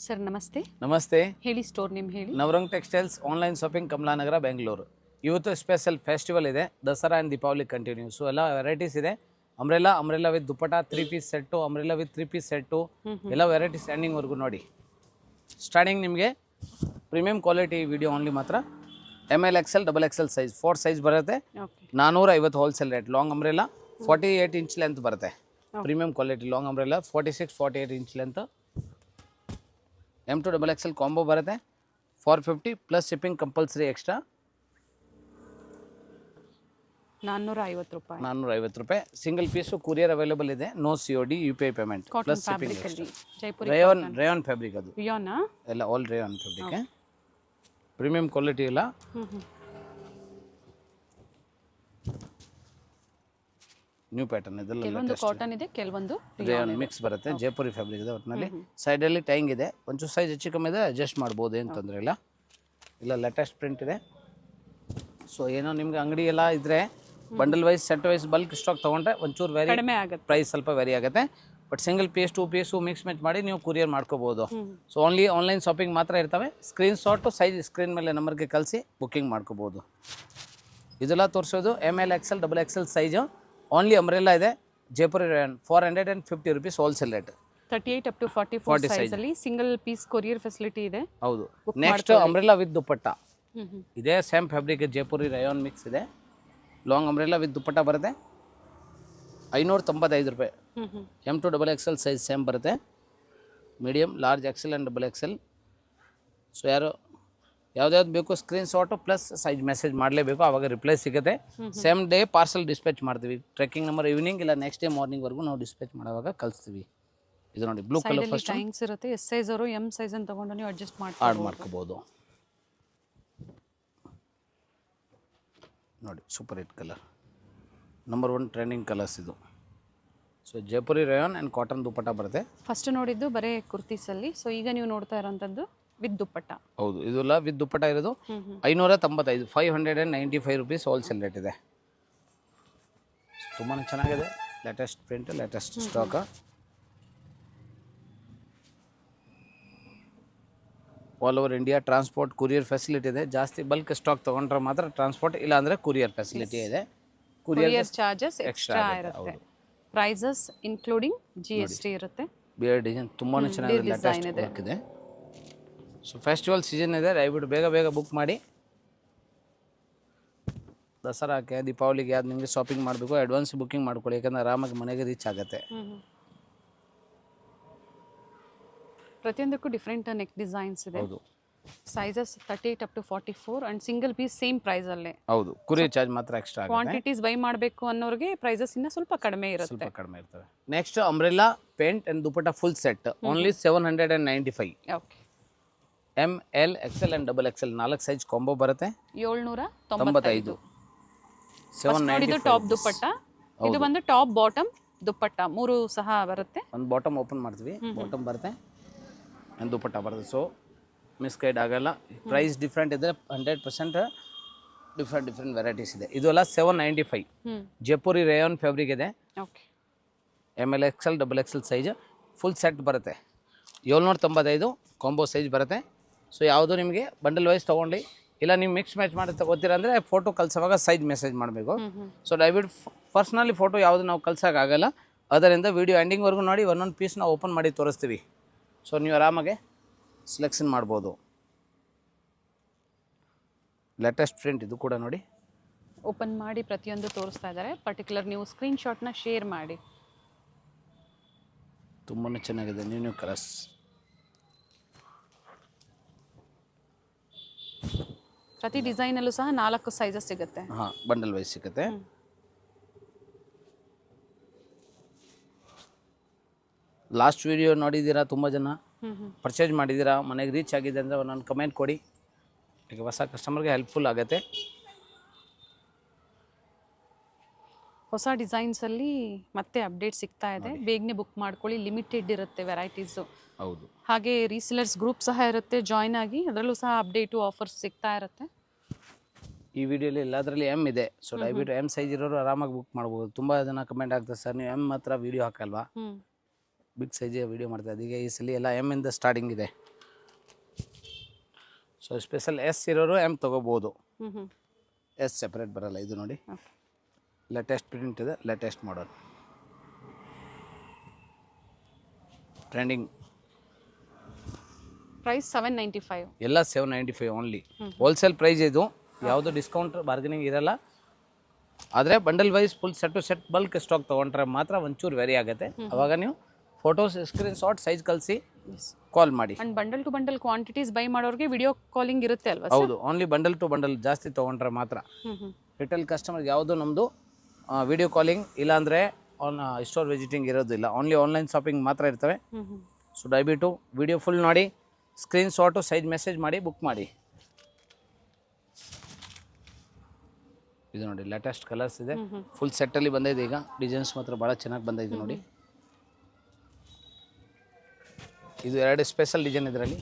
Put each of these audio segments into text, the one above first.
Sir ನಮಸ್ತೆ. ನಮಸ್ತೆ. ಹೇಳಿ ಸ್ಟೋರ್ ನೇಮ್ ಹೇಳಿ. Navrang textiles online shopping Kamalanagar Bengaluru. ಇವತ್ತು ಸ್ಪೆಷಲ್ ಫೆಸ್ಟಿವಲ್ ಇದೆ, Dasara and Deepavali continue. So ಎಲ್ಲ ವೆರೈಟೀಸ್ ಇದೆ. Umbrella with dupatta, 3 piece set, umbrella with 3 piece set, ಎಲ್ಲ ವೆರೈಟೀಸ್ ಎಂಡಿಂಗ್ವರೆಗೂ ನೋಡಿ. ಸ್ಟಾರ್ಟಿಂಗ್ ನಿಮಗೆ ಪ್ರೀಮಿಯಂ ಕ್ವಾಲಿಟಿ ವಿಡಿಯೋ ಓನ್ಲಿ ಮಾತ್ರ. ML XL XXL size 4 size ಬರುತ್ತೆ. 450 wholesale rate. Long umbrella 48 inch length ಬರುತ್ತೆ. Premium quality long umbrella 46-48 inch length. M2 XXL combo ಬರುತ್ತೆ 450 plus shipping compulsory extra. 450 ರೂಪಾಯಿ. 450 ರೂಪಾಯಿ. ಸಿಂಗಲ್ ಪೀಸು ಕುರಿಯರ್ ಅವೈಲೇಬಲ್ ಇದೆ. No COD, UPI payment plus shipping extra. Jaipuri rayon fabric ಅದು ರಿಯಾನಾ ಎಲ್ಲ all rayon fabric. Premium quality ಇಲ್ಲ. New pattern ಇದೆಲ್ಲ ಕೆಲವೊಂದು ಕಾಟನ್ ಇದೆ, ಕೆಲವೊಂದು ರೇಯಾನ್ ಮಿಕ್ಸ್ ಬರುತ್ತೆ. ಜೈಪುರಿ ಫ್ಯಾಬ್ರಿಕ್ ಇದೆ. ಒಟ್ಟಿನಲ್ಲಿ ಸೈಡಲ್ಲಿ ಟೈಂಗ್ ಇದೆ, ಒಂಚೂರು ಸೈಜ್ ಹೆಚ್ಚು ಕಮ್ಮಿ ಇದೆ, ಅಡ್ಜಸ್ಟ್ ಮಾಡ್ಬೋದು, ಏನು ತೊಂದರೆ ಇಲ್ಲ. ಇಲ್ಲ ಲೇಟೆಸ್ಟ್ ಪ್ರಿಂಟ್ ಇದೆ. ಸೊ ಏನೋ ನಿಮ್ಗೆ ಅಂಗಡಿ ಎಲ್ಲ ಇದ್ದರೆ bundle wise set wise bulk stock ತೊಗೊಂಡ್ರೆ ಒಂಚೂರು ವೆರಿ ಕಡಿಮೆ ಆಗುತ್ತೆ, ಪ್ರೈಸ್ ಸ್ವಲ್ಪ ವೆರಿ ಆಗುತ್ತೆ. But single piece 2 piece mix match ಮಾಡಿ ನೀವು ಕುರಿಯರ್ ಮಾಡ್ಕೋಬೋದು. ಸೊ ಓನ್ಲಿ ಆನ್ಲೈನ್ ಶಾಪಿಂಗ್ ಮಾತ್ರ ಇರ್ತವೆ. ಸ್ಕ್ರೀನ್ ಶಾಟು ಸೈಜ್ ಸ್ಕ್ರೀನ್ ಮೇಲೆ ನಂಬರ್ಗೆ ಕಳಿಸಿ ಬುಕ್ಕಿಂಗ್ ಮಾಡ್ಕೋಬೋದು. ಇದೆಲ್ಲ ತೋರಿಸೋದು ML XL XXL size. Only umbrella ಇದೆ. Jaipuri rayon 450 rupees wholesale rate. 38 up to 44 size ಅಲ್ಲಿ ಸಿಂಗಲ್ ಪೀಸ್ ಕೊರಿಯರ್ ಫೆಸಿಲಿಟಿ ಇದೆ. ಹೌದು. ನೆಕ್ಸ್ಟ್ ಅಂಬ್ರೆಲಾ ವಿತ್ ದುಪ್ಪಟ್ಟ ಇದೇ same fabric. Jaipuri rayon mix ಇದೆ. ಲಾಂಗ್ ಅಂಬ್ರೆಲಾ ವಿತ್ ದುಪ್ಪಟ್ಟ ಬರುತ್ತೆ 595 ರೂಪಾಯಿ. M2 XXL ಸೈಜ್ ಸೇಮ್ ಬರುತ್ತೆ. Medium, large, XL and XXL. So ಯಾವ್ದು ಬೇಕು screen shot plus size message ಮಾಡಲೇಬೇಕು, ಆವಾಗ ರಿಪ್ಲೈ ಸಿಗುತ್ತೆ. ಸೇಮ್ ಡೇ ಪಾರ್ಸಲ್ ಡಿಸ್ಪ್ಯಾಚ್ ಮಾಡ್ತೀವಿ. ಟ್ರೆಕ್ಕಿಂಗ್ ನಂಬರ್ ಈವ್ನಿಂಗ್ ಇಲ್ಲ ನೆಕ್ಸ್ಟ್ ಡೇ ಮಾರ್ನಿಂಗ್ವರೆಗೂ ನಾವು ಡಿಸ್ಪ್ಯಾಚ್ ಮಾಡುವಾಗ ಕಳಿಸ್ತೀವಿ. ಇದು ನೋಡಿ ಬ್ಲೂ ಕಲರ್ ಫಸ್ಟ್ ಟೈಂಗ್ಸ್ ಇರುತ್ತೆ. S ಸೈಜ್ ಅವರು M ಸೈಜ್ ಅಂತ ತಗೊಂಡು ನೀವು ಅಡ್ಜಸ್ಟ್ ಆಡ್ ಮಾಡ್ಕೋಬೋದು. ನೋಡಿ super hit colour, number 1 trending colours ಇದು. So Jaipuri rayon and cotton dupatta ಬರುತ್ತೆ. ಫಸ್ಟ್ ನೋಡಿದ್ದು ಬರೀ ಕುರ್ತೀಸಲ್ಲಿ. ಸೊ ಈಗ ನೀವು ನೋಡ್ತಾ ಇರೋಂಥದ್ದು ವಿತ್ ದುಪ್ಪಟ್ಟ. ಹೌದು, ಇದೆಲ್ಲ ವಿತ್ ದುಪ್ಪಟ್ಟ ಇರೋದು 595, 595 ರೂಪೀಸ್ ಹೋಲ್ಸೇಲ್ ರೇಟ್ ಇದೆ. ತುಂಬಾ ಚೆನ್ನಾಗಿದೆ. Latest print, latest stock. All over India transport courier facility ಇದೆ. ಜಾಸ್ತಿ ಬಲ್ಕ್ ಸ್ಟಾಕ್ ತೊಗೊಂಡ್ರೆ ಮಾತ್ರ ಟ್ರಾನ್ಸ್ಪೋರ್ಟ್, ಇಲ್ಲ ಅಂದರೆ ಕುರಿಯರ್ ಫೆಸಿಲಿಟಿ ಇದೆ. ಕುರಿಯರ್ ಚಾರ್ಜಸ್ ಎಕ್ಸ್ಟ್ರಾ ಇರುತ್ತೆ. ಪ್ರೈಸಸ್ ಇನ್ಕ್ಲೂಡಿಂಗ್ GST ಇರುತ್ತೆ. ಬಿಯರ್ ಡಿಸೈನ್ ತುಂಬಾ ಚೆನ್ನಾಗಿದೆ, ಲೇಟೆಸ್ಟ್ ವರ್ಕ್ ಇದೆ. ಸೊ ಫೆಸ್ಟಿವಲ್ ಸೀಸನ್ ಇದೆ, ದಯವಿಟ್ಟು ಬೇಗ ಬುಕ್ ಮಾಡಿ. ದಸರಾಕ್ಕೆ ದೀಪಾವಳಿಗೆ ಯಾವ್ದು ನಿಮಗೆ ಶಾಪಿಂಗ್ ಮಾಡಬೇಕು ಅಡ್ವಾನ್ಸ್ ಬುಕ್ಕಿಂಗ್ ಮಾಡ್ಕೊಳ್ಳಿ, ಯಾಕಂದರೆ ಆರಾಮಾಗಿ ಮನೆಗೆ ರೀಚ್ ಆಗುತ್ತೆ. ಪ್ರತಿಯೊಂದಕ್ಕೂ ಡಿಫ್ರೆಂಟ್ ನೆಕ್ ಡಿಸೈನ್ಸ್ ಇದೆ. ಹೌದು. Sizes 38 up to 44 and single piece same price ಅಲ್ಲೇ. ಹೌದು, ಕುರಿಯರ್ ಚಾರ್ಜ್ ಮಾತ್ರ ಎಕ್ಸ್ಟ್ರಾ ಆಗುತ್ತೆ. ಕ್ವಾಂಟಿಟೀಸ್ ಬೈ ಮಾಡಬೇಕು ಅನ್ನೋರಿಗೆ ಪ್ರೈಸಸ್ ಇನ್ನ ಸ್ವಲ್ಪ ಕಡಿಮೆ ಇರುತ್ತೆ. ಸ್ವಲ್ಪ ಕಡಿಮೆ ಇರ್ತವೆ. Next umbrella paint and dupatta full set only 795. Okay. ML XL and XXL 4 size combo ಬರುತ್ತೆ 795. 795. ಟಾಪ್ ದುಪ್ಪಟ್ಟ. ಇದು ಬಂದು ಟಾಪ್ ಬಾಟಮ್ ದುಪ್ಪಟ್ಟ 3 ಸಹ ಬರುತ್ತೆ. ಒಂದು ಬಾಟಮ್ ಓಪನ್ ಮಾಡ್ತೀವಿ, ಬಾಟಮ್ ಬರುತ್ತೆ ಆ್ಯಂಡ್ ದುಪ್ಪಟ್ಟ ಬರುತ್ತೆ. ಸೊ ಮಿಸ್ಗೈಡ್ ಆಗಲ್ಲ. ಪ್ರೈಸ್ ಡಿಫ್ರೆಂಟ್ ಇದೆ, 100% ಡಿಫ್ರೆಂಟ್ ವೆರೈಟೀಸ್ ಇದೆ. ಇದೆಲ್ಲ 795. ಜೈಪುರಿ ರೇಯಾನ್ ಫ್ಯಾಬ್ರಿಕ್ ಇದೆ. Okay. ML XL XXL size full set ಬರುತ್ತೆ 795 ಕಾಂಬೋ ಸೈಜ್ ಬರುತ್ತೆ. ಸೊ ಯಾವುದು ನಿಮಗೆ ಬಂಡಲ್ ವೈಸ್ ತೊಗೊಂಡು ಇಲ್ಲ ನೀವು ಮಿಕ್ಸ್ ಮ್ಯಾಚ್ ಮಾಡಿ ತಗೋತೀರ ಅಂದರೆ ಫೋಟೋ ಕಳ್ಸೋವಾಗ ಸೈಜ್ ಮೆಸೇಜ್ ಮಾಡಬೇಕು. ಸೊ ದಯವಿಟ್ಟು ಪರ್ಸ್ನಲಿ ಫೋಟೋ ಯಾವುದು ನಾವು ಕಳ್ಸೋಕ್ಕಾಗಲ್ಲ. ಅದರಿಂದ ವೀಡಿಯೋ ಎಂಡಿಂಗ್ವರೆಗೂ ನೋಡಿ ಒಂದೊಂದು ಪೀಸ್ ನಾವು ಓಪನ್ ಮಾಡಿ ತೋರಿಸ್ತೀವಿ. ಸೊ ನೀವು ಆರಾಮಾಗೆ ಸೆಲೆಕ್ಷನ್ ಮಾಡ್ಬೋದು. ಲೇಟೆಸ್ಟ್ ಪ್ರಿಂಟ್ ಇದು ಕೂಡ ನೋಡಿ. ಓಪನ್ ಮಾಡಿ ಪ್ರತಿಯೊಂದು ತೋರಿಸ್ತಾ ಇದ್ದಾರೆ. ಪರ್ಟಿಕ್ಯುಲರ್ ನೀವು ಸ್ಕ್ರೀನ್ ಶಾಟ್ನ ಶೇರ್ ಮಾಡಿ. ತುಂಬಾ ಚೆನ್ನಾಗಿದೆ. New colours. ಪ್ರತಿ ಡಿಸೈನಲ್ಲೂ ಸಹ 4 ಸೈಜಸ್ ಸಿಗುತ್ತೆ. ಹಾಂ, ಬಂಡಲ್ ವೈಸ್ ಸಿಗುತ್ತೆ. ಲಾಸ್ಟ್ ವಿಡಿಯೋ ನೋಡಿದ್ದೀರಾ, ತುಂಬ ಜನ ಪರ್ಚೇಸ್ ಮಾಡಿದ್ದೀರಾ, ಮನೆಗೆ ರೀಚ್ ಆಗಿದೆ ಅಂದರೆ ಒಂದೊಂದು ಕಮೆಂಟ್ ಕೊಡಿ. ಈಗ ಹೊಸ ಕಸ್ಟಮರ್ಗೆ ಹೆಲ್ಪ್ಫುಲ್ ಆಗುತ್ತೆ. ಹೊಸ ಡಿಸೈನ್ಸಲ್ಲಿ ಮತ್ತೆ ಅಪ್ಡೇಟ್ ಸಿಗ್ತಾ ಇದೆ. ಬೇಗನೆ ಬುಕ್ ಮಾಡ್ಕೊಳ್ಳಿ. ಲಿಮಿಟೆಡ್ ಇರುತ್ತೆ ವೆರೈಟೀಸು. ಹೌದು. ಹಾಗೆ ರೀಸೇಲರ್ಸ್ ಗ್ರೂಪ್ ಸಹ ಇರುತ್ತೆ, ಜಾಯ್ನ್ ಆಗಿ. ಅದರಲ್ಲೂ ಸಹ ಅಪ್ಡೇಟು ಆಫರ್ಸ್ ಸಿಗ್ತಾ ಇರುತ್ತೆ. ಈ ವಿಡಿಯೋಲಿ ಎಲ್ಲದರಲ್ಲಿ M ಇದೆ. ಸೊ ದಯವಿಟ್ಟು M ಸೈಜ್ ಇರೋರು ಆರಾಮಾಗಿ ಬುಕ್ ಮಾಡ್ಬೋದು. ತುಂಬ ಜನ ಕಮೆಂಟ್ ಆಗ್ತದೆ, ಸರ್ ನೀವು M ಮಾತ್ರ ವೀಡಿಯೋ ಹಾಕಲ್ವಾ, ಬಿಗ್ ಸೈಜ್ ವೀಡಿಯೋ ಮಾಡ್ತಾ. ಅದೀಗ ಈ ಸಲ ಎಲ್ಲ M ಇಂದ ಸ್ಟಾರ್ಟಿಂಗ್ ಇದೆ. ಸೊ ಸ್ಪೆಷಲ್ ಎಸ್ ಇರೋರು ಎಮ್ ತೊಗೋಬೋದು. ಹ್ಞೂ ಹ್ಞೂ ಎಸ್ ಸೆಪ್ರೇಟ್ ಬರಲ್ಲ. ಇದು ನೋಡಿ ಓಕೆ. ಲೇಟೆಸ್ಟ್ ಪ್ರಿಂಟ್ ಇದೆ, ಲೇಟೆಸ್ಟ್ ಮಾಡಲ್, ಟ್ರೆಂಡಿಂಗ್. ಪ್ರೈಸ್ 795. ಎಲ್ಲ 795 ಓನ್ಲಿ. ಹೋಲ್ಸೇಲ್ ಪ್ರೈಸ್ ಇದು, ಯಾವುದು ಡಿಸ್ಕೌಂಟ್ ಬಾರ್ಗನಿಂಗ್ ಇರಲ್ಲ. ಆದರೆ bundle wise full set to set bulk stock ತೊಗೊಂಡ್ರೆ ಮಾತ್ರ ಒಂಚೂರು ವೆರಿ ಆಗುತ್ತೆ. ಅವಾಗ ನೀವು ಫೋಟೋಸ್ ಸ್ಕ್ರೀನ್ ಶಾಟ್ ಸೈಜ್ ಕಳಿಸಿ ಕಾಲ್ ಮಾಡಿ. And bundle to bundle quantities buy ಮಾಡೋರಿಗೆ ವಿಡಿಯೋ ಕಾಲಿಂಗ್ ಇರುತ್ತೆ ಅಲ್ವಾ? ಹೌದು, ಓನ್ಲಿ ಬಂಡಲ್ ಟು ಬಂಡಲ್ ಜಾಸ್ತಿ ತೊಗೊಂಡ್ರೆ ಮಾತ್ರ. ರಿಟೇಲ್ ಕಸ್ಟಮರ್ಗೆ ಯಾವುದು ನಮ್ಮದು ವಿಡಿಯೋ ಕಾಲಿಂಗ್ ಇಲ್ಲಾಂದರೆ ಆನ್ ಸ್ಟೋರ್ ವಿಸಿಟಿಂಗ್ ಇರೋದಿಲ್ಲ. ಓನ್ಲಿ ಆನ್ಲೈನ್ ಶಾಪಿಂಗ್ ಮಾತ್ರ ಇರ್ತವೆ. ಸೊ ದಯವಿಟ್ಟು ವಿಡಿಯೋ ಫುಲ್ ನೋಡಿ, ಸ್ಕ್ರೀನ್ ಶಾಟು ಸೈಜ್ ಮೆಸೇಜ್ ಮಾಡಿ ಬುಕ್ ಮಾಡಿ. ಇದು ನೋಡಿ ಲೇಟೆಸ್ಟ್ ಕಲರ್ಸ್ ಇದೆ, ಫುಲ್ ಸೆಟ್ಟಲ್ಲಿ ಬಂದಿದೆ. ಈಗ ಡಿಸೈನ್ಸ್ ಮಾತ್ರ ಭಾಳ ಚೆನ್ನಾಗಿ ಬಂದಿದೆ ನೋಡಿ. ಇದು 2 ಸ್ಪೆಷಲ್ ಡಿಸೈನ್ ಇದರಲ್ಲಿ.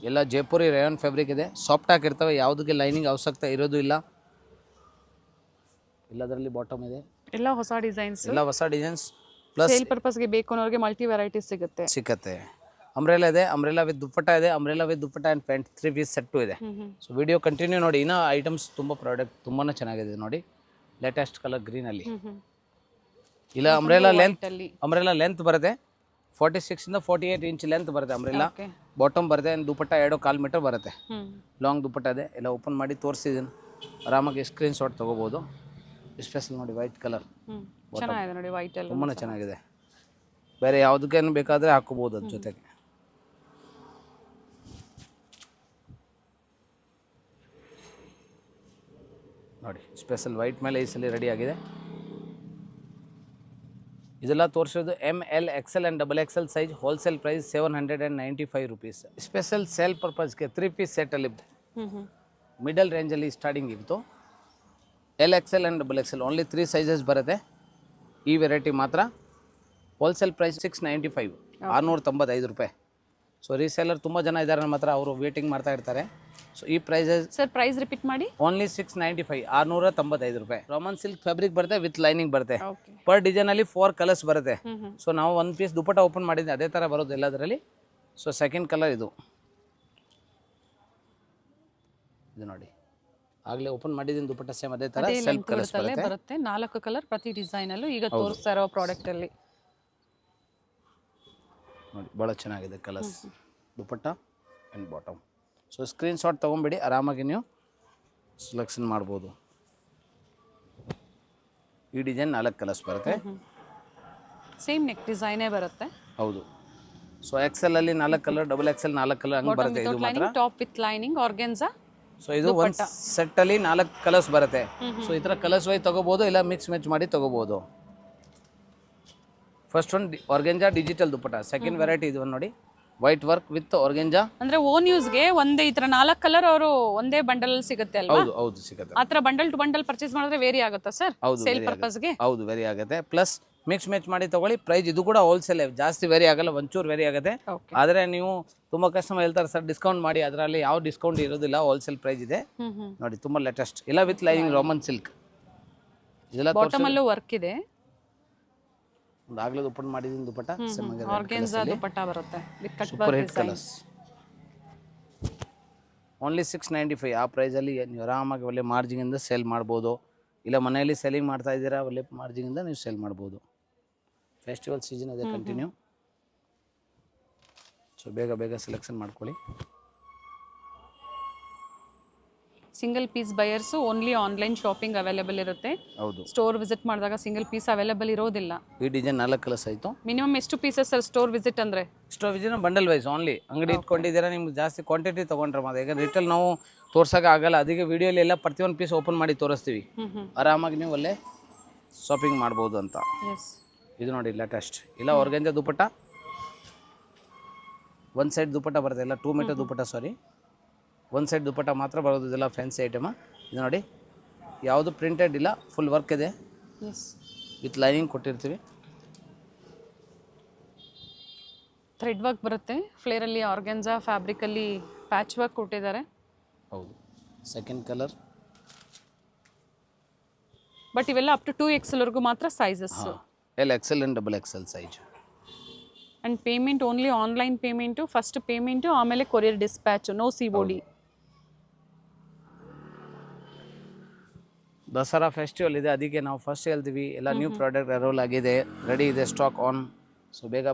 ಎಲ್ಲ ಜೈಪುರಿ ರೇಯಾನ್ ಫ್ಯಾಬ್ರಿಕ್ ಇದೆ, ಸಾಫ್ಟ್ ಆಗಿರ್ತವೆ, ಯಾವುದಕ್ಕೆ ಲೈನಿಂಗ್ ಅವಶ್ಯಕತೆ ಇರೋದು ಇಲ್ಲ. ಎಲ್ಲದರಲ್ಲಿ ಬಾಟಮ್ ಇದೆ, ಎಲ್ಲ ಹೊಸ ಡಿಸೈನ್ಸ್, ಎಲ್ಲ ಹೊಸ ಡಿಸೈನ್ಸ್. ಪ್ಲಸ್ ಸೇಲ್ ಪರ್ಪಸ್ಗೆ ಬೇಕು ಅನ್ನೋರಿಗೆ ಮಲ್ಟಿ ವೆರೈಟೀಸ್ ಸಿಗುತ್ತೆ. ಅಂಬ್ರೆಲಾ ಇದೆ, ಅಂಬ್ರೆಲಾ ವಿತ್ ದುಪ್ಪಟ್ಟ ಇದೆ, umbrella with dupatta and pant 3 piece set ಇದೆ. ಸೊ ವಿಡಿಯೋ ಕಂಟಿನ್ಯೂ ನೋಡಿ. ಇನ್ನೂ ಐಟಮ್ಸ್ ತುಂಬ ಪ್ರಾಡಕ್ಟ್ ತುಂಬಾ ಚೆನ್ನಾಗಿದೆ ನೋಡಿ. ಲೇಟೆಸ್ಟ್ ಕಲರ್ ಗ್ರೀನಲ್ಲಿ. ಇಲ್ಲ ಅಂಬ್ರೆಲಾ ಲೆಂತ್ ಬರುತ್ತೆ 46 ಇಂದ 48 ಇಂಚ್ ಲೆಂತ್ ಬರುತ್ತೆ. ಅಂಬ್ರೆಲಾ ಬಾಟಮ್ ಬರುತ್ತೆ, ದುಪ್ಪಟ್ಟ 2.25 ಮೀಟರ್ ಬರುತ್ತೆ. ಲಾಂಗ್ ದುಪ್ಪಟ್ಟ ಇದೆ. ಎಲ್ಲ ಓಪನ್ ಮಾಡಿ ತೋರಿಸಿದ್ದೀನಿ, ಆರಾಮಾಗಿ ಸ್ಕ್ರೀನ್ ಶಾಟ್ ತೊಗೋಬೋದು. ಸ್ಪೆಷಲ್ ನೋಡಿ ವೈಟ್ ಕಲರ್, ಚೆನ್ನಾಗಿದೆ ನೋಡಿ ವೈಟ್ ಎಲ್ಲ ತುಂಬಾ ಚೆನ್ನಾಗಿದೆ. ಬೇರೆ ಯಾವುದಕ್ಕೇನು ಬೇಕಾದರೆ ಹಾಕೋಬೋದು ಅದ್ರ ಜೊತೆಗೆ. ನೋಡಿ ಸ್ಪೆಷಲ್ ವೈಟ್ ಮೇಲೆ ಈ ಸಲ ರೆಡಿ ಆಗಿದೆ. ಇದೆಲ್ಲ ತೋರಿಸೋದು ML XL and XXL size. Wholesale price 795 rupees. Special sale ಪರ್ಪಸ್ಗೆ 3 ಪೀಸ್ ಸೆಟ್ಟಲ್ಲಿ ಮಿಡಲ್ ರೇಂಜಲ್ಲಿ ಸ್ಟಾರ್ಟಿಂಗ್ ಇತ್ತು. LXL and XXL only 3 sizes ಬರುತ್ತೆ. ಈ ವೆರೈಟಿ ಮಾತ್ರ ಹೋಲ್ಸೇಲ್ ಪ್ರೈಸ್ 695, 695 ರೂಪಾಯಿ. ಸೊ ರೀಸೇಲರ್ ತುಂಬ ಜನ ಇದ್ದಾರೆ ನಮ್ಮ ಹತ್ರ, ಅವರು ವೇಟಿಂಗ್ ಮಾಡ್ತಾ ಇರ್ತಾರೆ. ಸೊ ಈ ಪ್ರೈಸಸ್ ಸರ್ ಪ್ರೈಸ್ ರಿಪೀಟ್ ಮಾಡಿ. ಓನ್ಲಿ 695, 695 ರೂಪಾಯಿ. ರಾಮನ್ ಸಿಲ್ಕ್ ಫ್ಯಾಬ್ರಿಕ್ ಬರುತ್ತೆ, ವಿತ್ ಲೈನಿಂಗ್ ಬರುತ್ತೆ. ಓಕೆ. ಪರ್ ಡಿಸೈನಲ್ಲಿ 4 ಕಲರ್ಸ್ ಬರುತ್ತೆ. ಸೊ ನಾವು 1 ಪೀಸ್ ದುಪ್ಪಟ್ಟ ಓಪನ್ ಮಾಡಿದ್ದೆ, ಅದೇ ಥರ ಬರೋದು ಎಲ್ಲದರಲ್ಲಿ. ಸೊ ಸೆಕೆಂಡ್ ಕಲರ್ ಇದು ನೋಡಿ, ಆಗಲೇ ಓಪನ್ ಮಾಡಿದ್ದೀನಿ ದುಪ್ಪಟ್ಟ ಸೇಮ್ ಅದೇ ಥರ ಸೆಲ್ಫ್ ಕಲರ್ಸ್ ಬರುತ್ತೆ. 4 ಕಲರ್ ಪ್ರತಿ ಡಿಸೈನಲ್ಲೂ ಈಗ ತೋರಿಸ್ತಾ ಇರೋ ಪ್ರಾಡಕ್ಟಲ್ಲಿ ನೋಡಿ. ಭಾಳ ಚೆನ್ನಾಗಿದೆ colours, dupatta and bottom. So screen shot ತೊಗೊಂಬಿಡಿ, ಆರಾಮಾಗಿ ನೀವು ಸೆಲೆಕ್ಷನ್ ಮಾಡ್ಬೋದು. ಈ ಡಿಸೈನ್ 4 ಕಲರ್ಸ್ ಬರುತ್ತೆ. ಸೇಮ್ ನೆಕ್ ಡಿಸೈನೇ ಬರುತ್ತೆ. ಹೌದು. ಸೊ XL ಅಲ್ಲಿ 4 ಕಲರ್, XXL 4 ಕಲರ್ ಹಂಗೆ ಬರುತ್ತೆ. ಇದು ಮಾತ್ರ top with lining organza. So ಇದು ಒಂದು ಸೆಟ್ಟಲ್ಲಿ 4 ಕಲರ್ಸ್ ಬರುತ್ತೆ. ಸೊ ಈ ಥರ ಕಲರ್ಸ್ ವೈ ತೊಗೋಬೋದು, ಇಲ್ಲ ಮಿಕ್ಸ್ ಮ್ಯಾಚ್ ಮಾಡಿ ತೊಗೋಬೋದು. ಫಸ್ಟ್ ಒನ್ ಆರ್ಗೆಂಜಾ ಡಿಜಿಟಲ್ ದುಪ್ಪಟ್ಟ. ಸೆಕೆಂಡ್ ವೆರೈಟಿ ಇದು ನೋಡಿ, ವೈಟ್ ವರ್ಕ್ ವಿತ್ ಆರ್ಗೆಂಜಾ. ಅಂದ್ರೆ ಓನ್ ಯೂಸ್ಗೆ ಒಂದೇ ಈ ತರ 4 ಕಲರ್ ಅವರು ಒಂದೇ ಬಂಡಲ್ ಸಿಗುತ್ತೆ ಅಲ್ವಾ? ಹೌದು ಹೌದು ಸಿಗುತ್ತೆ. ಆ ತರ ಬಂಡಲ್ ಟು ಬಂಡಲ್ ಪರ್ಚೇಸ್ ಮಾಡಿದ್ರೆ ವೇರಿ ಆಗುತ್ತಾ ಸರ್? ಹೌದು, ಸೇಲ್ ಪರ್ಪಸ್ಗೆ. ಹೌದು ವೇರಿ ಆಗುತ್ತೆ. ಪ್ಲಸ್ ಮಿಕ್ಸ್ ಮ್ಯಾಚ್ ಮಾಡಿ ತಗೊಳ್ಳಿ. ಪ್ರೈಸ್ ಇದು ಕೂಡ ಹೋಲ್ಸೇಲ್, ಜಾಸ್ತಿ ವೇರಿ ಆಗಲ್ಲ, ಒಂಚೂರು ವೇರಿ ಆಗುತ್ತೆ. ಆದರೆ ನೀವು ತುಂಬ ಕಸ್ಟಮರ್ ಹೇಳ್ತಾರೆ ಸರ್ ಡಿಸ್ಕೌಂಟ್ ಮಾಡಿ, ಅದರಲ್ಲಿ ಯಾವ ಡಿಸ್ಕೌಂಟ್ ಇರೋದಿಲ್ಲ, ಹೋಲ್ಸೇಲ್ ಪ್ರೈಸ್ ಇದೆ ನೋಡಿ. ತುಂಬ ಲೇಟೆಸ್ಟ್, ಇಲ್ಲ ವಿತ್ ಲೈನಿಂಗ್ ರಾಮನ್ ಸಿಲ್ಕ್. ಇದೆಲ್ಲ ಬಾಟಮ್ ಅಲ್ಲೂ ವರ್ಕ್ ಇದೆ. ಒಂದು ಆಗಲೇ ಓಪನ್ ಮಾಡಿದ್ದೀನಿ ದುಪ್ಪಟ್ಟ, ಆರ್ಗೆನ್ಜಾ ದುಪ್ಪಟ್ಟ ಬರುತ್ತೆ with cut super work hit colours. Only 695. ಆ ಪ್ರೈಸಲ್ಲಿ ನೀವು ಆರಾಮಾಗಿ ಒಳ್ಳೆ ಮಾರ್ಜಿನಿಂದ ಸೇಲ್ ಮಾಡ್ಬೋದು. ಇಲ್ಲ ಮನೆಯಲ್ಲಿ ಸೆಲ್ಲಿಂಗ್ ಮಾಡ್ತಾ ಇದ್ದೀರಾ, ಒಳ್ಳೆ ಮಾರ್ಜಿನಿಂದ ನೀವು ಸೇಲ್ ಮಾಡ್ಬೋದು. ಫೆಸ್ಟಿವಲ್ ಸೀಸನ್ ಇದೆ ಕಂಟಿನ್ಯೂ. ಸೊ ಬೇಗ ಬೇಗ ಸೆಲೆಕ್ಷನ್ ಮಾಡ್ಕೊಳ್ಳಿ. Single piece buyers only online shopping available ಇರುತ್ತೆ. ಹೌದು, ಸ್ಟೋರ್ ವಿಸಿಟ್ ಮಾಡಿದಾಗ ಸಿಂಗಲ್ ಪೀಸ್ ಅವೈಲೇಬಲ್ ಇರೋದಿಲ್ಲ. ಈ ಡಿಸೈನ್ 4 ಕಲರ್ಸ್ ಆಯಿತು. ಮಿನಿಮಮ್ ಎಷ್ಟು ಪೀಸಸ್ ಸರ್ ಸ್ಟೋರ್ ವಿಸಿಟ್ ಅಂದರೆ? Store visit bundle wise only. ಅಂಗಡಿ ಇಟ್ಕೊಂಡಿದ್ದೀರಾ, ನಿಮ್ಗೆ ಜಾಸ್ತಿ ಕ್ವಾಂಟಿಟಿ ತೊಗೊಂಡ್ರೆ ಮಾತ್ರ. ಈಗ ರಿಟೇಲ್ ನಾವು ತೋರ್ಸೋಕೆ ಆಗಲ್ಲ, ಅದಕ್ಕೆ ವಿಡಿಯೋಲಿ ಎಲ್ಲ ಪ್ರತಿಯೊಂದು ಪೀಸ್ ಓಪನ್ ಮಾಡಿ ತೋರಿಸ್ತೀವಿ. ಆರಾಮಾಗಿ ನೀವು ಅಲ್ಲೇ ಶಾಪಿಂಗ್ ಮಾಡ್ಬೋದು ಅಂತ. ಇದು ನೋಡಿ ಲೇಟೆಸ್ಟ್, ಇಲ್ಲ ಆರ್ಗೆಂಜಾ ದುಪ್ಪಟ್ಟ. ಒಂದು ಸೈಡ್ ದುಪ್ಪಟ್ಟ ಬರುತ್ತೆ, ಇಲ್ಲ 2 ಮೀಟರ್ ದುಪ್ಪಟ್ಟ, ಸಾರಿ ಒಂದು ಸೈಡ್ ದುಪ್ಪಟ್ಟ ಮಾತ್ರ ಬರೋದು. ಇದೆಲ್ಲ ಫ್ಯಾನ್ಸಿ ಐಟಮ. ಇದು ನೋಡಿ, ಯಾವುದು ಪ್ರಿಂಟೆಡ್ ಇಲ್ಲ, ಫುಲ್ ವರ್ಕ್ ಇದೆ, ವಿತ್ ಲೈನಿಂಗ್ ಕೊಟ್ಟಿರ್ತೀವಿ. ಥ್ರೆಡ್ ವರ್ಕ್ ಬರುತ್ತೆ, ಫ್ಲೇರಲ್ಲಿ ಆರ್ಗೆನ್ಜಾ ಫ್ಯಾಬ್ರಿಕಲ್ಲಿ ಪ್ಯಾಚ್ ವರ್ಕ್ ಕೊಟ್ಟಿದ್ದಾರೆ. ಹೌದು, ಸೆಕೆಂಡ್ ಕಲರ್. ಬಟ್ ಇವೆಲ್ಲ ಅಪ್ ಟು 2XL ವರೆಗೂ ಮಾತ್ರ sizes. LXL and XXL size. And payment only online payment, first payment, ಆಮೇಲೆ courier dispatch, no COD. Dasara festival ಇದೆ, ಅದಕ್ಕೆ ನಾವು ಫಸ್ಟ್ ಹೇಳ್ತೀವಿ ಎಲ್ಲ ನ್ಯೂ ಪ್ರಾಡಕ್ಟ್ ಅರೈವಲ್ ಆಗಿದೆ, ರೆಡಿ ಇದೆ, ಸ್ಟಾಕ್ ಆನ್. ಸೊ ಬೇಗ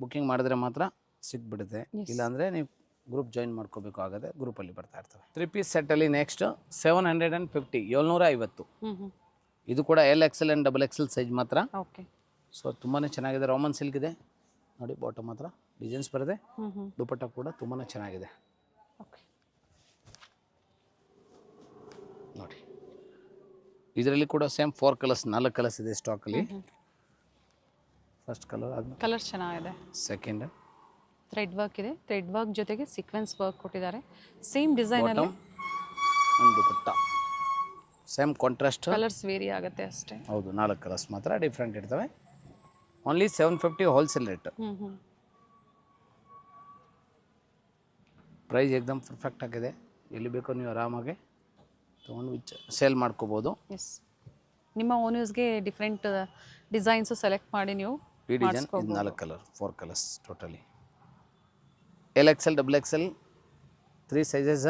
ಬುಕ್ಕಿಂಗ್ ಮಾಡಿದ್ರೆ ಮಾತ್ರ ಸಿಕ್ಬಿಡುತ್ತೆ, ಇಲ್ಲಾಂದರೆ ನೀವು ಗ್ರೂಪ್ ಜಾಯಿನ್ ಮಾಡ್ಕೋಬೇಕು ಆಗುತ್ತೆ, ಗ್ರೂಪಲ್ಲಿ ಬರ್ತಾ ಇರ್ತವೆ. 3 ಪೀಸ್ ಸೆಟ್ಟಲ್ಲಿ ನೆಕ್ಸ್ಟ್ 750, 750. ಇದು ಕೂಡ LXL ಆ್ಯಂಡ್ XXL ಸೈಜ್ ಮಾತ್ರ. ಓಕೆ. ಸೊ ತುಂಬಾ ಚೆನ್ನಾಗಿದೆ, ರೋಮನ್ ಸಿಲ್ಕ್ ಇದೆ ನೋಡಿ, ಬಾಟಮ್ ಮಾತ್ರ ಡಿಸೈನ್ಸ್ ಬರುತ್ತೆ, ದುಪಟ್ಟ ಕೂಡ ತುಂಬಾ ಚೆನ್ನಾಗಿದೆ ಓಕೆ. ನೋಡಿ. ಇದರಲ್ಲಿ ಕೂಡ ಸೇಮ್ 4 ಕಲರ್ಸ್, 4 ಕಲರ್ಸ್ ಇದೆ ಸ್ಟಾಕಲ್ಲಿ. ಫಸ್ಟ್ ಕಲರ್ ಆದ್ಮೇಲೆ ಕಲರ್ಸ್ ಚೆನ್ನಾಗಿದೆ. ಸೆಕೆಂಡ್ ಥ್ರೆಡ್ ವರ್ಕ್ ಇದೆ, ಥ್ರೆಡ್ ವರ್ಕ್ ಜೊತೆಗೆ ಸೀಕ್ವೆನ್ಸ್ ವರ್ಕ್ ಕೊಟ್ಟಿದ್ದಾರೆ. ಸೇಮ್ ಡಿಸೈನ್ ಅಲ್ಲಿ ಒಂದು dupatta, same contrast. Colours vary ಆಗುತ್ತೆ ಅಷ್ಟೇ. ಹೌದು, 4 ಕಲರ್ಸ್ ಮಾತ್ರ ಡಿಫ್ರೆಂಟ್ ಇರ್ತವೆ. Only 750 wholesale rate. ಪ್ರೈಸ್ ಏಕ್ದಮ್ ಪರ್ಫೆಕ್ಟ್ ಆಗಿದೆ, ಎಲ್ಲಿ ಬೇಕೋ ನೀವು ಆರಾಮಾಗಿ ತೊಗೊಂಡು ಸೇಲ್ ಮಾಡ್ಕೋಬೋದು. ಎಸ್, ನಿಮ್ಮ ಓನ್ ಯೂಸ್ಗೆ ಡಿಫ್ರೆಂಟ್ ಡಿಸೈನ್ಸು ಸೆಲೆಕ್ಟ್ ಮಾಡಿ ನೀವು ಈ ಡಿಸೈನ್ ಇದು 4 colour, 4 colours totally. LXL XXL 3 sizes.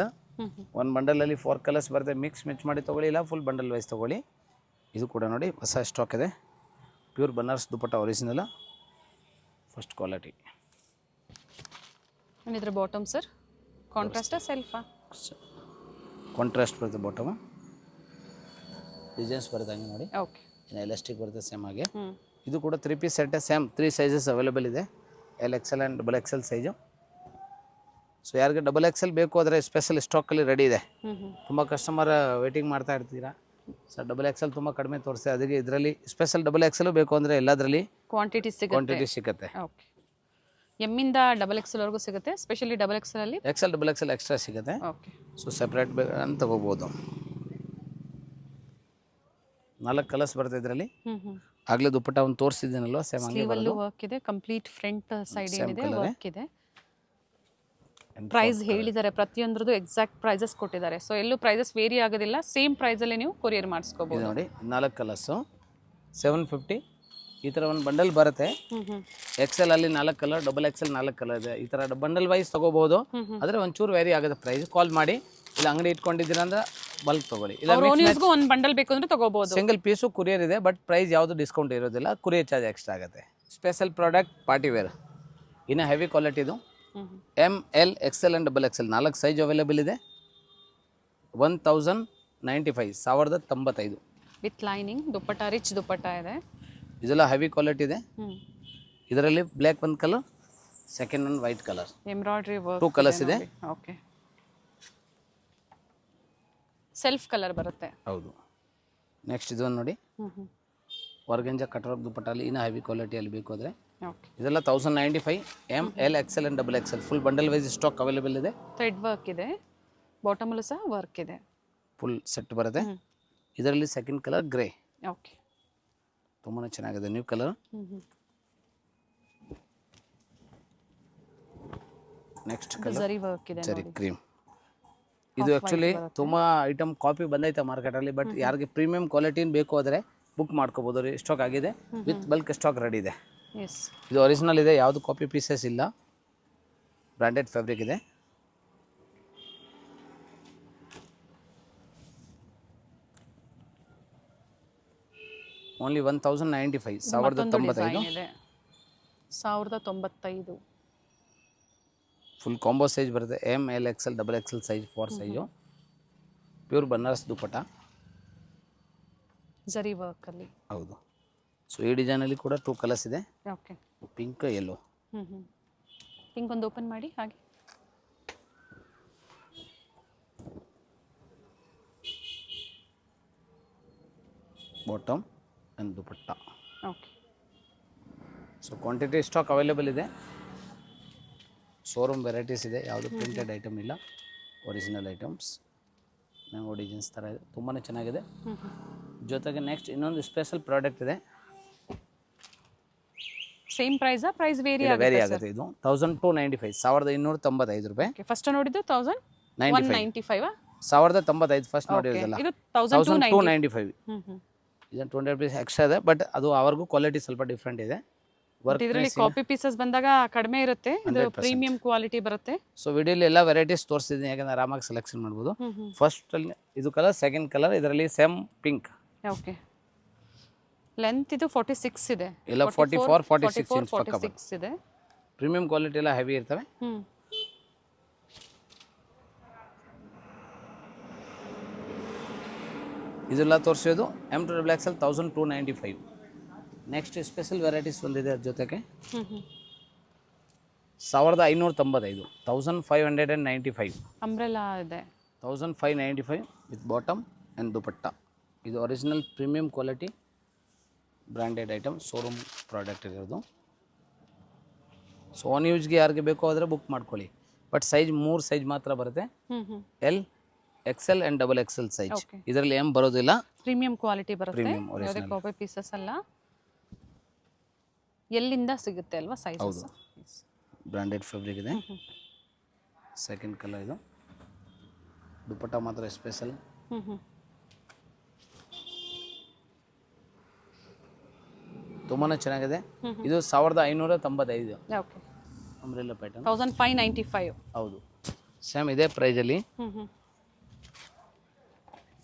ಒಂದು ಬಂಡಲಲ್ಲಿ 4 ಕಲರ್ಸ್ ಬರುತ್ತೆ, ಮಿಕ್ಸ್ ಮಾಡಿ ತೊಗೊಳ್ಳಿ, ಇಲ್ಲ ಫುಲ್ ಬಂಡಲ್ ವೈಸ್ ತೊಗೊಳ್ಳಿ. ಇದು ಕೂಡ ನೋಡಿ ಹೊಸ ಸ್ಟಾಕ್ ಇದೆ, pure Banaras dupatta original, first quality. ಇದ್ರ ಬಾಟಮ್ ಸರ್ ಕಾಂಟ್ರಾಸ್ಟಾ ಸೆಲ್ಫಾ? ಕಾಂಟ್ರಾಸ್ಟ್ ಬರುತ್ತೆ ಬಾಟಮ್, ಡಿಸೈನ್ಸ್ ಬರುತ್ತೆ ಹಂಗೆ ನೋಡಿ. ಓಕೆ. ಇನ್ನು ಎಲಾಸ್ಟಿಕ್ ಬರುತ್ತೆ ಸೇಮ್ ಹಾಗೆ. ಇದು ಕೂಡ 3 piece set, same 3 sizes available ಇದೆ, LXL and XXL size. So ಯಾರಿಗೆ XXL ಬೇಕು ಆದರೆ ಸ್ಪೆಷಲ್ ಸ್ಟಾಕಲ್ಲಿ ರೆಡಿ ಇದೆ. ತುಂಬ ಕಸ್ಟಮರ್ ವೇಟಿಂಗ್ ಮಾಡ್ತಾ ಇರ್ತೀರಾ ಸರ್, XXL ತುಂಬ ಕಡಿಮೆ ತೋರಿಸ್ತೆ, ಅದಕ್ಕೆ ಇದರಲ್ಲಿ ಸ್ಪೆಷಲ್ XXL ಬೇಕು ಅಂದರೆ ಎಲ್ಲದರಲ್ಲಿ ಕ್ವಾಂಟಿಟಿ ಸಿಗುತ್ತೆ. ಓಕೆ. ಎಮ್ಮಿಂದ XXL ವರೆಗೂ ಸಿಗುತ್ತೆ, ಸ್ಪೆಷಲಿ XXL ಅಲ್ಲಿ XXL ಎಕ್ಸ್ಟ್ರಾ ಸಿಗುತ್ತೆ. ಓಕೆ. ಸೊ ಸೆಪ್ರೇಟ್ ಅಂತ ತಗೋಬೋದು. 4 ಕಲರ್ಸ್ ಬರುತ್ತೆ ಇದರಲ್ಲಿ. ಆಗಲೇ ದುಪಟ್ಟ ಒಂದು ತೋರಿಸಿದ್ದೀನಲ್ವ, ಸೇಮ್ ಹಂಗೆ ಬರೋದು. ವರ್ಕ್ ಇದೆ, ಕಂಪ್ಲೀಟ್ ಫ್ರಂಟ್ ಸೈಡ್ ಏನಿದೆ ವರ್ಕ್ ಇದೆ. ಪ್ರೈಸ್ ಹೇಳಿದ್ದಾರೆ, ಪ್ರತಿಯೊಂದ್ರದ್ದು ಎಕ್ಸಾಕ್ಟ್ ಪ್ರೈಸಸ್ ಕೊಟ್ಟಿದ್ದಾರೆ. ಸೊ ಎಲ್ಲೂ ಪ್ರೈಸಸ್ ವೇರಿ ಆಗೋದಿಲ್ಲ, ಸೇಮ್ ಪ್ರೈಸಲ್ಲಿ ನೀವು ಕೊರಿಯರ್ ಮಾಡಿಸ್ಕೋಬಹುದು. ನೋಡಿ 4 ಕಲರ್ಸು 750. ಈ ಥರ ಒಂದು ಬಂಡಲ್ ಬರುತ್ತೆ, XL ಅಲ್ಲಿ 4 ಕಲರ್, XXL 4 ಕಲರ್ ಇದೆ. ಈ ಥರ ಬಂಡಲ್ ವೈಸ್ ತೊಗೋಬೋದು, ಆದರೆ ಒಂಚೂರು ವೇರಿ ಆಗುತ್ತೆ ಪ್ರೈಸ್. ಕಾಲ್ ಮಾಡಿ, ಇಲ್ಲ ಅಂಗಡಿ ಇಟ್ಕೊಂಡಿದ್ದೀರಾ ಅಂದ್ರೆ ಬಲ್ಕ್ ತೊಗೊಳ್ಳಿ, ಇಲ್ಲ ಒಂದು ಬಂಡಲ್ ಬೇಕು ಅಂದ್ರೆ ತಗೋಬಹುದು. ಸಿಂಗಲ್ ಪೀಸು ಕುರಿಯರ್ ಇದೆ, ಬಟ್ ಪ್ರೈಸ್ ಯಾವುದು ಡಿಸ್ಕೌಂಟ್ ಇರೋದಿಲ್ಲ, ಕುರಿಯರ್ ಚಾರ್ಜ್ ಎಕ್ಸ್ಟ್ರಾ ಆಗುತ್ತೆ. ಸ್ಪೆಷಲ್ ಪ್ರಾಡಕ್ಟ್ ಪಾರ್ಟಿ ವೇರ್, ಇನ್ನು ಹೆವಿ ಕ್ವಾಲಿಟಿದು. ML XL and XXL 4 size available ಇದೆ. 1095, 1095 with lining dupatta, rich dupatta ಇದೆ. ಇದೆಲ್ಲ ಹೆವಿ ಕ್ವಾಲಿಟಿ ಇದೆ. ಇದರಲ್ಲಿ ಬ್ಲ್ಯಾಕ್ ಒಂದು ಕಲರ್, ಸೆಕೆಂಡ್ ಒಂದು white colour, embroidery work 2 colours ಇದೆ. ಓಕೆ. ಸೆಲ್ಫ್ ಕಲರ್ ಬರುತ್ತೆ. ಹೌದು. ನೆಕ್ಸ್ಟ್ ಇದೊಂದು ನೋಡಿ, ವರ್ಗಂಜ ಕಟ್ ವರ್ಕ್ ದುಪಟ್ಟಲ್ಲಿ ಇನ್ನು ಹೆವಿ ಕ್ವಾಲಿಟಿಯಲ್ಲಿ ಬೇಕು ಅಂದರೆ ಓಕೆ. ಇದೆಲ್ಲ 1095. ML XL and XXL full bundle wise stock available ಇದೆ. ಥ್ರೆಡ್ ವರ್ಕ್ ಇದೆ, ಬಾಟಮಲ್ಲೂ ಸಹ ವರ್ಕ್ ಇದೆ, ಫುಲ್ ಸೆಟ್ ಬರುತ್ತೆ. ಇದರಲ್ಲಿ ಸೆಕೆಂಡ್ ಕಲರ್ ಗ್ರೇ, ಓಕೆ, ತುಂಬಾ ಚೆನ್ನಾಗಿದೆ, ನ್ಯೂ ಕಲರ್. ನೆಕ್ಸ್ಟ್ ಕಲರ್ ಜರಿ ವರ್ಕ್ ಇದೆ ಜರಿ ನೋಡಿ. ಕ್ರೀಮ್. ಇದು ಆ್ಯಕ್ಚುಲಿ ತುಂಬ ಐಟಮ್ ಕಾಪಿ ಬಂದೈತೆ ಮಾರ್ಕೆಟಲ್ಲಿ, ಬಟ್ ಯಾರಿಗೆ ಪ್ರೀಮಿಯಂ ಕ್ವಾಲಿಟಿನ ಬೇಕು ಆದರೆ ಬುಕ್ ಮಾಡ್ಕೋಬೋದು. ಸ್ಟಾಕ್ ಆಗಿದೆ, ವಿತ್ ಬಲ್ಕ್ ಸ್ಟಾಕ್ ರೆಡಿ ಇದೆ. ಎಸ್, ಇದು ಒರಿಜಿನಲ್ ಇದೆ, ಯಾವುದು ಕಾಪಿ ಪೀಸಸ್ ಇಲ್ಲ, ಬ್ರ್ಯಾಂಡೆಡ್ ಫ್ಯಾಬ್ರಿಕ್ ಇದೆ. ಓನ್ಲಿ 1095, 1095. 1095 ಫುಲ್ ಕಾಂಬೋ ಸೈಜ್ ಬರುತ್ತೆ. ML XL XXL size 4 size, pure Banaras dupatta, ಜರಿ ವರ್ಕ್ ಅಲ್ಲಿ. ಹೌದು. ಸೊ ಈ ಡಿಸೈನಲ್ಲಿ ಕೂಡ 2 ಕಲರ್ಸ್ ಇದೆ, ಓಕೆ, ಪಿಂಕ್ ಯೆಲ್ಲೋ. ಪಿಂಕ್ ಒಂದು ಓಪನ್ ಮಾಡಿ ಹಾಗೆ. Bottom and dupatta. Okay. So quantity stock available ಇದೆ. ಶೋರೂಮ್ ವೆರೈಟೀಸ್ ಇದೆ, ಯಾವುದು ಪ್ರಿಂಟೆಡ್ ಐಟಮ್ ಇಲ್ಲ, ಒರಿಜಿನಲ್ ಐಟಮ್ಸ್. ಮ್ಯಾಂಗೋ ಡಿಸೈನ್ಸ್ ಥರ ಇದೆ, ತುಂಬಾ ಚೆನ್ನಾಗಿದೆ. ಜೊತೆಗೆ ನೆಕ್ಸ್ಟ್ ಇನ್ನೊಂದು ಸ್ಪೆಷಲ್ ಪ್ರಾಡಕ್ಟ್ ಇದೆ. ಸೇಮ್ ಪ್ರೈಸಾ? ಪ್ರೈಸ್ ವೇರಿ ಆಗುತ್ತೆ. ಇದು 1295, 1295 ರೂಪಾಯಿ. ಫಸ್ಟ್ ನೋಡಿದ್ದು 1195. 1095 ಫಸ್ಟ್ ನೋಡಿರೋದಲ್ಲ, ಇದು 1295. ಇದನ್ನು 20 ರೂಪೀಸ್ ಎಕ್ಸ್ಟ್ರಾ ಇದೆ, ಬಟ್ ಅದು ಅವ್ರಿಗೂ ಕ್ವಾಲಿಟಿ ಸ್ವಲ್ಪ ಡಿಫ್ರೆಂಟ್ ಇದೆ. ವರ್ಕ್ ಇದರಲ್ಲಿ ಕಾಪಿ ಪೀಸಸ್ ಬಂದಾಗ ಕಡಿಮೆ ಇರುತ್ತೆ, ಇದು 100%. ಪ್ರೀಮಿಯಂ ಕ್ವಾಲಿಟಿ ಬರುತ್ತೆ. ಸೊ ವಿಡಿಯೋಲಿ ಎಲ್ಲ ವೆರೈಟೀಸ್ ತೋರಿಸಿದ್ದೀನಿ, ಯಾಕಂದ್ರೆ ಆರಾಮಾಗಿ ಸೆಲೆಕ್ಷನ್ ಮಾಡ್ಬೋದು. ಫಸ್ಟಲ್ಲಿ ಇದು ಕಲರ್, ಸೆಕೆಂಡ್ ಕಲರ್, ಇದರಲ್ಲಿ ಸೇಮ್ ಪಿಂಕ್. ಓಕೆ, ಲೆಂತ್ ಇದು 46 ಇದೆ, ಎಲ್ಲ 44 46 ಇಂಚ್ ಪಕ್ಕ 46 ಇದೆ. ಪ್ರೀಮಿಯಂ ಕ್ವಾಲಿಟಿ ಎಲ್ಲ ಹೆವಿ ಇರ್ತವೆ. ಇದೆಲ್ಲ ತೋರಿಸೋದು M2XL 1295. ನೆಕ್ಸ್ಟ್ ಸ್ಪೆಷಲ್ ವೆರೈಟೀಸ್ ಬಂದಿದೆ ಅದ್ರ ಜೊತೆಗೆ 1595, 1595, ಅಂಬ್ರೆಲಾ ಇದೆ 1595 ವಿತ್ ಬಾಟಮ್ ಆ್ಯಂಡ್ ದುಪಟ್ಟ. ಇದು original premium quality branded item, showroom product ಇರೋದು. ಸೊ ಆನ್ ಯೂಸ್ಗೆ ಯಾರಿಗೆ ಬೇಕೋ ಆದರೆ ಬುಕ್ ಮಾಡ್ಕೊಳ್ಳಿ. ಬಟ್ ಸೈಜ್ 3 ಸೈಜ್ ಮಾತ್ರ ಬರುತ್ತೆ, L, XL and XXL size. ಇದರಲ್ಲಿ M ಬರೋದಿಲ್ಲ. ಪ್ರೀಮಿಯಂ ಕ್ವಾಲಿಟಿ ಬರುತ್ತೆ, ಪ್ರೀಮಿಯಂ ಯಾವುದೇ ಒರಿಜಿನಲ್. ಕಾಪಿ ಪೀಸಸ್ ಅಲ್ಲ. ಎಲ್ಲಿಂದ ಸಿಗುತ್ತೆ ಅಲ್ವಾ ಸೈಜಸ್? ಹೌದು, ಬ್ರ್ಯಾಂಡೆಡ್ ಫ್ಯಾಬ್ರಿಕ್ ಇದೆ. ಸೆಕೆಂಡ್ ಕಲರ್ ಇದು. ದುಪಟ್ಟ ಮಾತ್ರ ಸ್ಪೆಷಲ್. ತುಂಬಾ ಚೆನ್ನಾಗಿದೆ. ಇದು 1595 ಓಕೆ, ಅಂಬ್ರೆಲ್ಲಾ ಪ್ಯಾಟರ್ನ್. 1595. ಹೌದು, ಸೇಮ್ ಇದೆ ಪ್ರೈಸಲ್ಲಿ.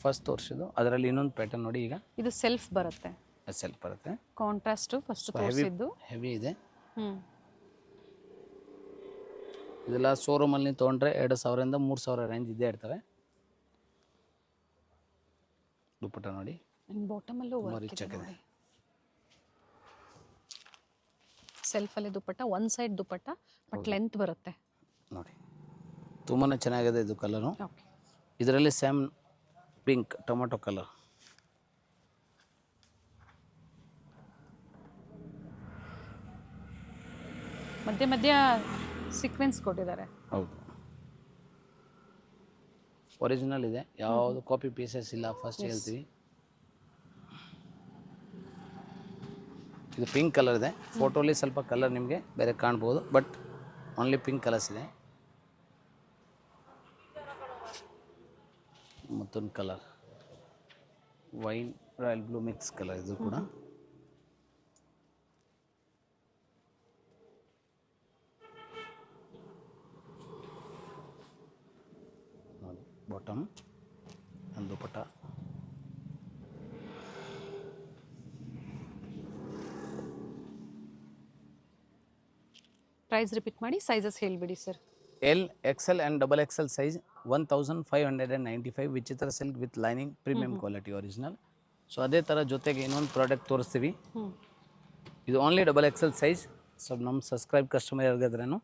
ಫಸ್ಟ್ ತೋರಿಸಿದ್ದು ಅದರಲ್ಲಿ ಇನ್ನೊಂದು ಪ್ಯಾಟರ್ನ್ ನೋಡಿ. ಈಗ ಇದು ಸೆಲ್ಫ್ ಬರುತ್ತೆ, ಸೆಲ್ಫ್ ಬರುತ್ತೆ, ಕಾಂಟ್ರಾಸ್ಟ್ ಫಸ್ಟ್ ತೋರಿಸಿದ್ದು. ಹೆವಿ ಇದೆ. ಇದೆಲ್ಲ ಶೋರೂಮಲ್ಲಿ ತೊಗೊಂಡ್ರೆ 2000 ಇಂದ 3000 ರೇಂಜ್ ಇದ್ದೇ ಇರ್ತವೆ. ದುಪಟ್ಟ ನೋಡಿ, ಬಾಟಮಲ್ಲೂ ವರ್ಕ್ ಇದೆ ನೋಡಿ. ಸೆಲ್ಫಲ್ಲಿ dupatta, one side dupatta, but length ಬರುತ್ತೆ ನೋಡಿ. ತುಂಬಾ ಚೆನ್ನಾಗಿದೆ ಇದು ಕಲರು. ಓಕೆ, ಇದರಲ್ಲಿ ಸೇಮ್ ಪಿಂಕ್ ಟೊಮೆಟೊ ಕಲರ್. ಮಧ್ಯ ಮಧ್ಯ ಸೀಕ್ವೆನ್ಸ್ ಕೊಟ್ಟಿದ್ದಾರೆ. ಹೌದು, ಒರಿಜಿನಲ್ ಇದೆ, ಯಾವುದು ಕಾಪಿ ಪೀಸಸ್ ಇಲ್ಲ. ಫಸ್ಟ್ ಹೇಳ್ತೀವಿ, ಇದು ಪಿಂಕ್ ಕಲರ್ ಇದೆ. ಫೋಟೋಲಿ ಸ್ವಲ್ಪ ಕಲರ್ ನಿಮಗೆ ಬೇರೆ ಕಾಣ್ಬೋದು, ಬಟ್ ಓನ್ಲಿ ಪಿಂಕ್ ಕಲರ್ಸ್ ಇದೆ. ಮತ್ತೊಂದು colour wine royal blue mix colour, ಇದು ಕೂಡ ನೋಡಿ. ಬಾಟಮ್ ಒಂದು ದುಪಟ್ಟ. ಪ್ರೈಸ್ ರಿಪೀಟ್ ಮಾಡಿ, ಸೈಜಸ್ ಹೇಳಿಬಿಡಿ sir. L, XL and XXL size 1595 ವಿಚಿತ್ರ silk with lining, premium quality original. So ಅದೇ ಥರ ಜೊತೆಗೆ ಇನ್ನೊಂದು ಪ್ರಾಡಕ್ಟ್ ತೋರಿಸ್ತೀವಿ. ಇದು ಓನ್ಲಿ XXL ಸೈಜ್. ಸೊ ನಮ್ಮ ಸಬ್ಸ್ಕ್ರೈಬ್ ಕಸ್ಟಮರ್ ಯಾರಿಗಾದ್ರೂ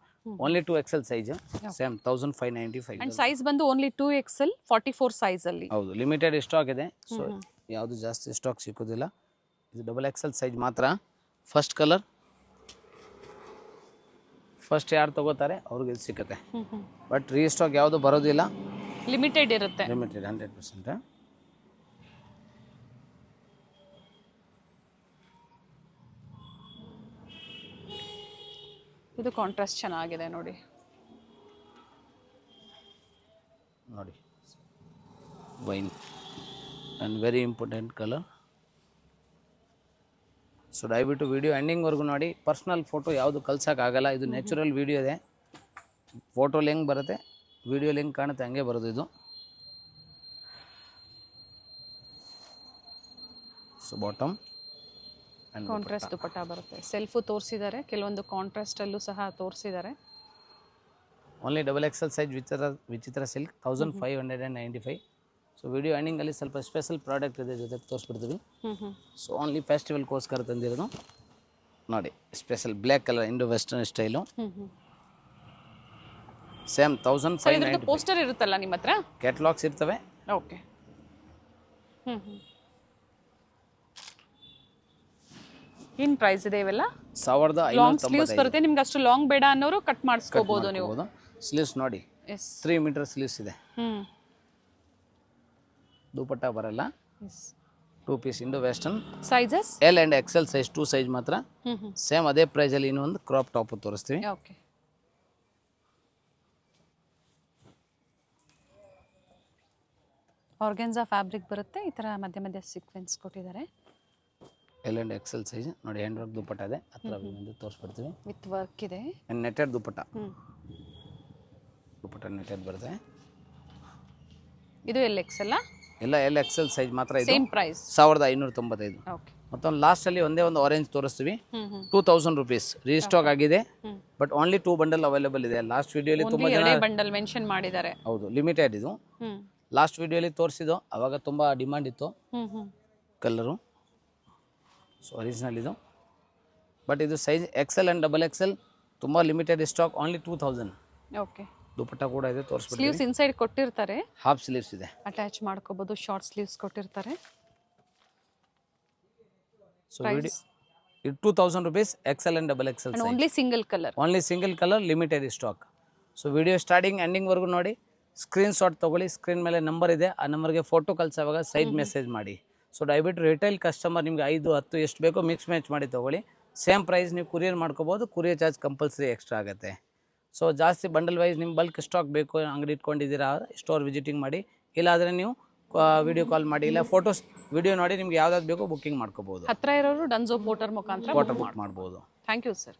only 2XL size, same 1595. And size ಬಂದು ಓನ್ಲಿ 2XL 44 ಸೈಜ್ ಅಲ್ಲಿ. ಹೌದು, ಲಿಮಿಟೆಡ್ ಸ್ಟಾಕ್ ಇದೆ. ಸೊ ಯಾವುದು ಜಾಸ್ತಿ ಸ್ಟಾಕ್ ಸಿಕ್ಕೋದಿಲ್ಲ. ಇದು XXL ಸೈಜ್ ಮಾತ್ರ. ಫಸ್ಟ್ ಕಲರ್, ಫಸ್ಟ್ ಯಾರು ತಗೋತಾರೆ ಅವ್ರಿಗೆ ಇದು ಸಿಕ್ಕತ್ತೆ. ಬಟ್ ರೀಸ್ಟಾಕ್ ಯಾವುದು ಬರೋದಿಲ್ಲ, ಲಿಮಿಟೆಡ್ ಇರುತ್ತೆ. ಲಿಮಿಟೆಡ್ 100%. ಇದು ಕಾಂಟ್ರಾಸ್ಟ್ ಚೆನ್ನಾಗಿದೆ ನೋಡಿ. ನೋಡಿ, wine and very important colour. So ದಯವಿಟ್ಟು ವಿಡಿಯೋ ಎಂಡಿಂಗ್ವರೆಗೂ ನೋಡಿ. ಪರ್ಸ್ನಲ್ ಫೋಟೋ ಯಾವುದು ಕಳ್ಸೋಕ್ಕಾಗಲ್ಲ, ಇದು ನ್ಯಾಚುರಲ್ ವಿಡಿಯೋ ಇದೆ. ಫೋಟೋಲಿ ಹೆಂಗೆ ಬರುತ್ತೆ, ವಿಡಿಯೋಲಿ ಹೆಂಗೆ ಕಾಣುತ್ತೆ ಹಂಗೆ ಬರೋದು ಇದು. So bottom and contrast dupatta ಬರುತ್ತೆ. ಸೆಲ್ಫು ತೋರಿಸಿದ್ದಾರೆ, ಕೆಲವೊಂದು ಕಾಂಟ್ರಾಸ್ಟ್ ಅಲ್ಲೂ ಸಹ ತೋರಿಸಿದ್ದಾರೆ. ಓನ್ಲಿ XXL ಸೈಜ್ ವಿಚಿತ್ರ ಸಿಲ್ಕ್ 1595. ಸೊ ವಿಡಿಯೋ ಎಂಡಿಂಗಲ್ಲಿ ಸ್ವಲ್ಪ ಸ್ಪೆಷಲ್ ಪ್ರಾಡಕ್ಟ್ ಇದೆ ಜೊತೆಗೆ ತೋರಿಸ್ಬಿಡ್ತೀವಿ. ಸೊ ಓನ್ಲಿ ಫೆಸ್ಟಿವಲ್ಗೋಸ್ಕರ ತಂದಿರೋದು ನೋಡಿ. Special black colour, Indo western style, same 1595. Poster ಇರುತ್ತಲ್ಲ ನಿಮ್ಮ ಹತ್ರ? ಕ್ಯಾಟಲಾಗ್ಸ್ ಇರ್ತವೆ. ಓಕೆ. ಏನು ಪ್ರೈಸ್ ಇದೆ ಇವೆಲ್ಲ? 1595. ಲಾಂಗ್ ಸ್ಲೀವ್ಸ್ ಬರುತ್ತೆ, ನಿಮ್ಗೆ ಅಷ್ಟು ಲಾಂಗ್ ಬೇಡ ಅನ್ನೋರು ಕಟ್ ಮಾಡಿಸ್ಕೋಬಹುದು ನೀವು. ಸ್ಲೀವ್ಸ್ ನೋಡಿ, 3 ಮೀಟರ್ ಸ್ಲೀವ್ಸ್ ಇದೆ. ದುಪಟ್ಟ ಬರಲ್ಲ. 2 piece Indo western. Sizes L and XL size 2 size ಮಾತ್ರ. ಸೇಮ್ ಅದೇ ಪ್ರೈಸಲ್ಲಿ ಇನ್ನೊಂದು ಕ್ರಾಪ್ ಟಾಪ್ ತೋರಿಸ್ತೀವಿ. ಓಕೆ. ಆರ್ಗೆನ್ಸಾ ಫ್ಯಾಬ್ರಿಕ್ ಬರುತ್ತೆ, ಈ ಥರ ಮಧ್ಯ ಮಧ್ಯ ಸೀಕ್ವೆನ್ಸ್ ಕೊಟ್ಟಿದ್ದಾರೆ. ಎಲ್ ಆ್ಯಂಡ್ ಎಕ್ಸೆಲ್ ಸೈಜ್ ನೋಡಿ, ಹ್ಯಾಂಡ್ ವರ್ಕ್ ದುಪ್ಪಟ್ಟ ಇದೆ, ಹತ್ರ ಬಂದು ತೋರಿಸ್ಬಿಡ್ತೀವಿ. ವಿತ್ ವರ್ಕ್ ಇದೆ. ನೆಟೆಡ್ ದುಪ್ಪಟ್ಟ, ಹ್ಞೂ ದುಪ್ಪಟ್ಟ ನೆಟೆಡ್ ಬರುತ್ತೆ. ಇದು ಎಲ್ ಎಕ್ಸ್ ಅಲ್ಲ? ಎಲ್ಲ ಎಲ್ ಎಕ್ಸೆಲ್ ಸೈಜ್ ಮಾತ್ರ ಇದು. Same price 1595. ಓಕೆ. ಮತ್ತೊಂದು ಲಾಸ್ಟಲ್ಲಿ ಒಂದೇ ಒಂದು ಆರೆಂಜ್ ತೋರಿಸ್ತೀವಿ, ಹ್ಞೂ ಹ್ಞೂ 2000 rupees ರೀಸ್ಟಾಕ್ ಆಗಿದೆ. ಹ್ಞೂ ಬಟ್ ಓನ್ಲಿ 2 bundle ಅವೈಲೇಬಲ್ ಇದೆ. ಲಾಸ್ಟ್ ವಿಡಿಯೋಲಿ ತುಂಬ ಜನ, ಎರಡೇ ಬಂಡಲ್ ಮೆನ್ಷನ್ ಮಾಡಿದ್ದಾರೆ. ಹೌದು ಲಿಮಿಟೆಡ್ ಇದು. ಹ್ಞೂ ಲಾಸ್ಟ್ ವಿಡಿಯೋಲಿ ತೋರಿಸಿದ್ದು ಅವಾಗ ತುಂಬ ಡಿಮಾಂಡ್ ಇತ್ತು ಹ್ಞೂ ಹ್ಞೂ ಕಲರು. ಸೊ ಒರಿಜಿನಲ್ ಇದು, ಬಟ್ ಇದು size XL and double XL, ತುಂಬ limited stock, only 2000. Okay. Dupatta ಕೂಡ ಇದೆ, ತೋರಿಸ್ಬಿಡ್ತೀವಿ. ಸ್ಲೀವ್ಸ್ ಇನ್ಸೈಡ್ ಕೊಟ್ಟಿರ್ತಾರೆ, ಹಾಫ್ ಸ್ಲೀವ್ಸ್ ಇದೆ, ಅಟ್ಯಾಚ್ ಮಾಡ್ಕೋಬಹುದು. ಶಾರ್ಟ್ ಸ್ಲೀವ್ಸ್ ಕೊಟ್ಟಿರ್ತಾರೆ. ಸೊ ವಿಡಿಯೋ ಇದು 2000 rupees XL and double XL, only single colour, only single colour, limited stock. So video starting ಎಂಡಿಂಗ್ವರೆಗೂ ನೋಡಿ, ಸ್ಕ್ರೀನ್ಶಾಟ್ ತೊಗೊಳ್ಳಿ. ಸ್ಕ್ರೀನ್ ಮೇಲೆ ನಂಬರ್ ಇದೆ, ಆ ನಂಬರ್ಗೆ ಫೋಟೋ ಕಳಿಸೋವಾಗ ಸೈಜ್ ಮೆಸೇಜ್ ಮಾಡಿ. ಸೊ ದಯವಿಟ್ಟು ರಿಟೇಲ್ ಕಸ್ಟಮರ್ ನಿಮಗೆ 5, 10 ಎಷ್ಟು ಬೇಕೋ ಮಿಕ್ಸ್ ಮ್ಯಾಚ್ ಮಾಡಿ ತೊಗೊಳ್ಳಿ. ಸೇಮ್ ಪ್ರೈಸ್ ನೀವು ಕುರಿಯರ್ ಮಾಡ್ಕೋಬೋದು, ಕುರಿಯರ್ ಚಾರ್ಜ್ ಕಂಪಲ್ಸರಿ ಎಕ್ಸ್ಟ್ರಾ ಆಗುತ್ತೆ. ಸೊ ಜಾಸ್ತಿ ಬಂಡಲ್ ವೈಸ್ ನಿಮ್ಮ ಬಲ್ಕ್ ಸ್ಟಾಕ್ ಬೇಕು, ಅಂಗಡಿ ಇಟ್ಕೊಂಡಿದ್ದೀರಾ, ಸ್ಟೋರ್ ವಿಸಿಟಿಂಗ್ ಮಾಡಿ, ಇಲ್ಲಾಂದರೆ ನೀವು ವಿಡಿಯೋ ಕಾಲ್ ಮಾಡಿ, ಇಲ್ಲ ಫೋಟೋಸ್ ವಿಡಿಯೋ ನೋಡಿ ನಿಮ್ಗೆ ಯಾವ್ದಾದ್ರು ಬೇಕೋ ಬುಕ್ಕಿಂಗ್ ಮಾಡ್ಕೋಬೋದು. ಹತ್ರ ಇರೋರು ಡನ್ಸೋ ಪೋರ್ಟರ್ ಮುಖಾಂತರ ಫೋಟೋ ಬುಕ್ ಮಾಡ್ಬೋದು. Thank you sir.